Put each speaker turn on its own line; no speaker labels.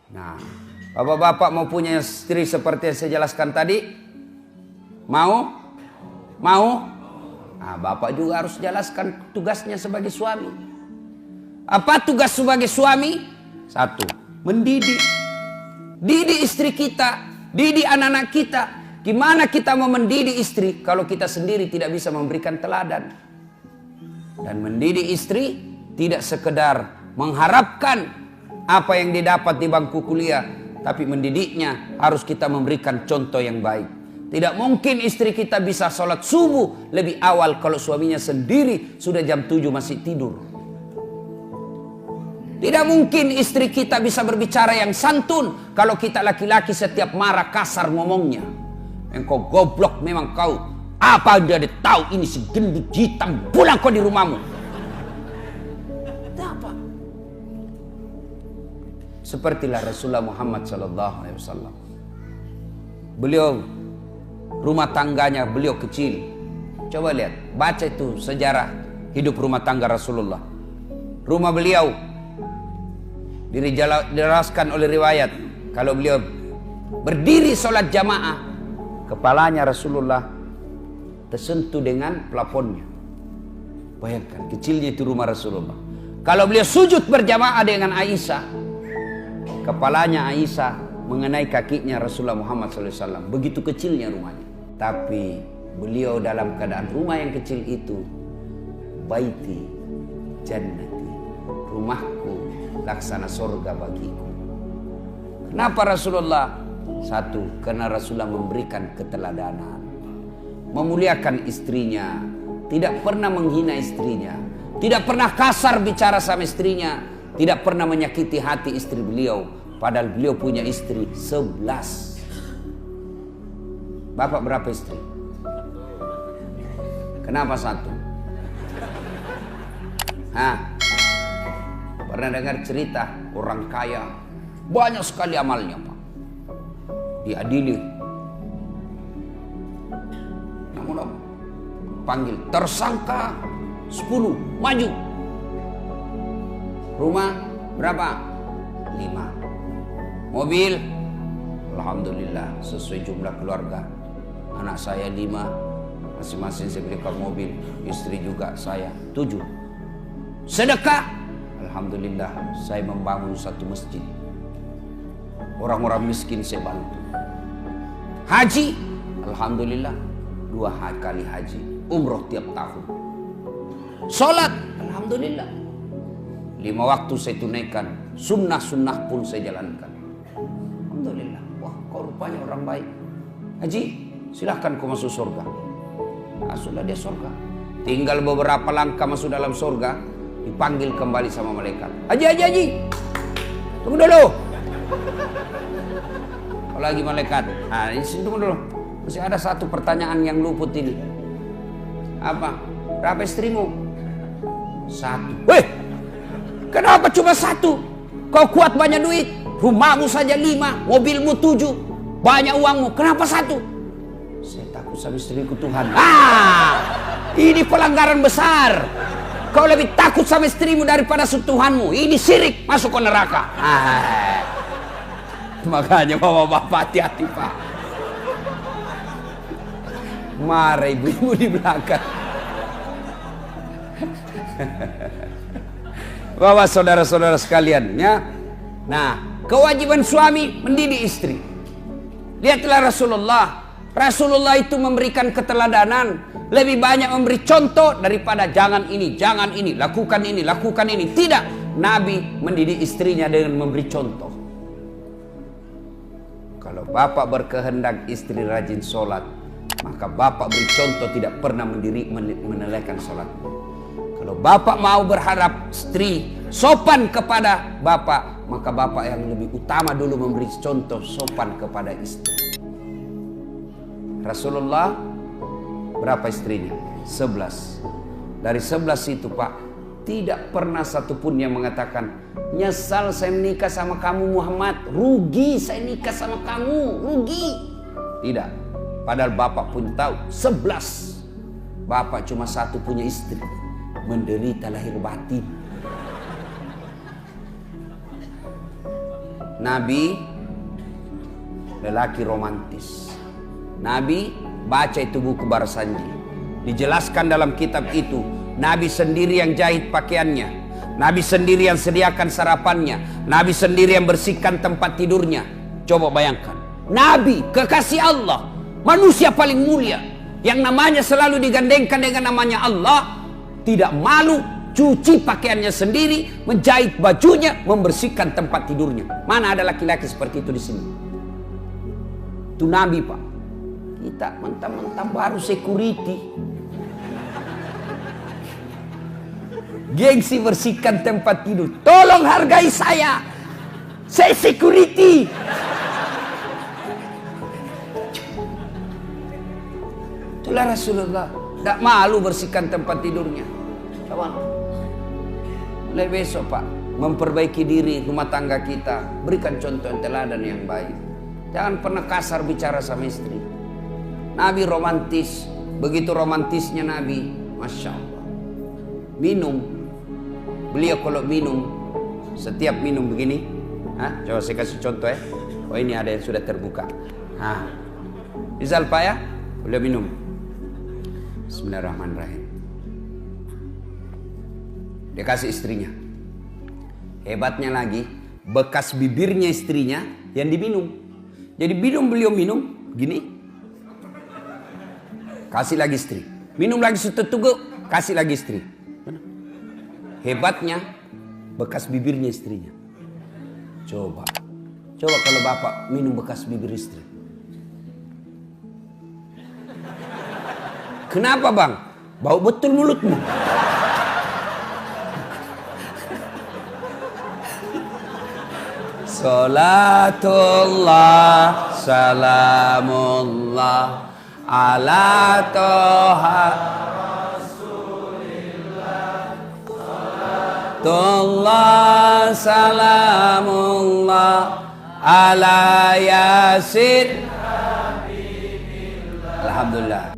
Nah, bapak-bapak mau punya istri seperti yang saya jelaskan tadi? Mau? Mau? Nah, bapak juga harus jelaskan tugasnya sebagai suami. Apa tugas sebagai suami? Satu, mendidik. Didik istri kita, didik anak-anak kita. Gimana kita mau mendidik istri kalau kita sendiri tidak bisa memberikan teladan? Dan mendidik istri tidak sekedar mengharapkan apa yang didapat di bangku kuliah, tapi mendidiknya harus kita memberikan contoh yang baik. Tidak mungkin istri kita bisa sholat subuh lebih awal kalau suaminya sendiri sudah jam 7 masih tidur. Tidak mungkin istri kita bisa berbicara yang santun kalau kita laki-laki setiap marah kasar ngomongnya. Engkau goblok memang kau. Apa dia tahu ini si gendut hitam, pulang kau di rumahmu. Apa? Sepertilah Rasulullah Muhammad SAW. Beliau rumah tangganya beliau kecil. Coba lihat, baca itu sejarah hidup rumah tangga Rasulullah. Rumah beliau dijelaskan oleh riwayat kalau beliau berdiri sholat jamaah, kepalanya Rasulullah tersentuh dengan plafonnya. Bayangkan kecilnya itu rumah Rasulullah. Kalau beliau sujud berjamaah dengan Aisyah, kepalanya Aisyah mengenai kakinya Rasulullah Muhammad SAW. Begitu kecilnya rumahnya. Tapi beliau dalam keadaan rumah yang kecil itu, baiti jannati, rumahku laksana surga bagiku. Kenapa Rasulullah? Satu, karena Rasulullah memberikan keteladanan, memuliakan istrinya, tidak pernah menghina istrinya, tidak pernah kasar bicara sama istrinya, tidak pernah menyakiti hati istri beliau. Padahal beliau punya istri 11. Bapak berapa istri? Kenapa satu? Hah? Pernah dengar cerita orang kaya banyak sekali amalnya, Pak, diadili, namun panggil tersangka 10 maju. Rumah berapa? 5. Mobil alhamdulillah sesuai jumlah keluarga. Anak saya 5, masing-masing saya belikan mobil, istri juga saya 7. Sedekah alhamdulillah saya membangun satu masjid, orang-orang miskin saya bantu. Haji alhamdulillah 2 kali haji, umroh tiap tahun. Sholat alhamdulillah 5 waktu saya tunaikan, sunnah-sunnah pun saya jalankan. Alhamdulillah. Wah, kau rupanya orang baik. Haji, silahkan kau masuk surga. Masuklah dia surga. Tinggal beberapa langkah masuk dalam surga, dipanggil kembali sama malaikat. Haji, tunggu dulu. Kalau lagi malaikat, di sini tunggu dulu. Masih ada satu pertanyaan yang luput ini. Apa? Berapa istrimu? 1. Weh, kenapa cuma 1? Kau kuat banyak duit, rumahmu saja 5, mobilmu 7, banyak uangmu. Kenapa 1? Saya takut sama istriku Tuhan. Ini pelanggaran besar. Kau lebih takut sama istrimu daripada Tuhanmu. Ini syirik, masuk ke neraka. Makanya bapak-bapak hati-hati, Pak. Marah ibu-ibu di belakang. Bapak saudara-saudara sekalian, ya. Nah, kewajiban suami mendidik istri. Lihatlah Rasulullah itu memberikan keteladanan, lebih banyak memberi contoh daripada jangan ini, lakukan ini. Tidak, Nabi mendidik istrinya dengan memberi contoh. Kalau bapak berkehendak istri rajin sholat, maka bapak beri contoh tidak pernah menelehkan sholat. Kalau bapak mau berharap istri sopan kepada bapak, maka bapak yang lebih utama dulu memberi contoh sopan kepada istri. Rasulullah berapa istrinya? 11. Dari 11 itu, Pak, tidak pernah satupun yang mengatakan, nyesal saya menikah sama kamu Muhammad, rugi saya nikah sama kamu, rugi. Tidak. Padahal bapak pun tahu 11. Bapak cuma 1 punya istri, menderita lahir batin. Nabi lelaki romantis. Nabi baca itu buku Barsanji. Dijelaskan dalam kitab itu, Nabi sendiri yang jahit pakaiannya, Nabi sendiri yang sediakan sarapannya, Nabi sendiri yang bersihkan tempat tidurnya. Coba bayangkan, Nabi kekasih Allah, manusia paling mulia, yang namanya selalu digandengkan dengan namanya Allah, tidak malu cuci pakaiannya sendiri, menjahit bajunya, membersihkan tempat tidurnya. Mana ada laki-laki seperti itu di sini? Itu Nabi, Pak. Kita mentang-mentang baru security, gengsi bersihkan tempat tidur. Tolong hargai saya security. Itulah Rasulullah, tidak malu bersihkan tempat tidurnya. Kawan, mulai besok Pak, memperbaiki diri rumah tangga kita, berikan contoh yang teladan yang baik. Jangan pernah kasar bicara sama istri. Nabi romantis, begitu romantisnya Nabi, Masya Allah. Minum, beliau kalau minum, setiap minum begini, coba saya kasih contoh ya. Oh ini ada yang sudah terbuka. Misal Pak ya, beliau minum. Bismillahirrahmanirrahim. Dia kasih istrinya. Hebatnya lagi, bekas bibirnya istrinya yang diminum. Jadi beliau minum gini, kasih lagi istri. Minum lagi setetuk, kasih lagi istri. Hebatnya bekas bibirnya istrinya. Coba kalau bapak minum bekas bibir istri. Kenapa bang? Bau betul mulutmu. Salatullah, salamullah ala toha Rasulillah. Salatullah, salamullah ala yasin. Alhamdulillah.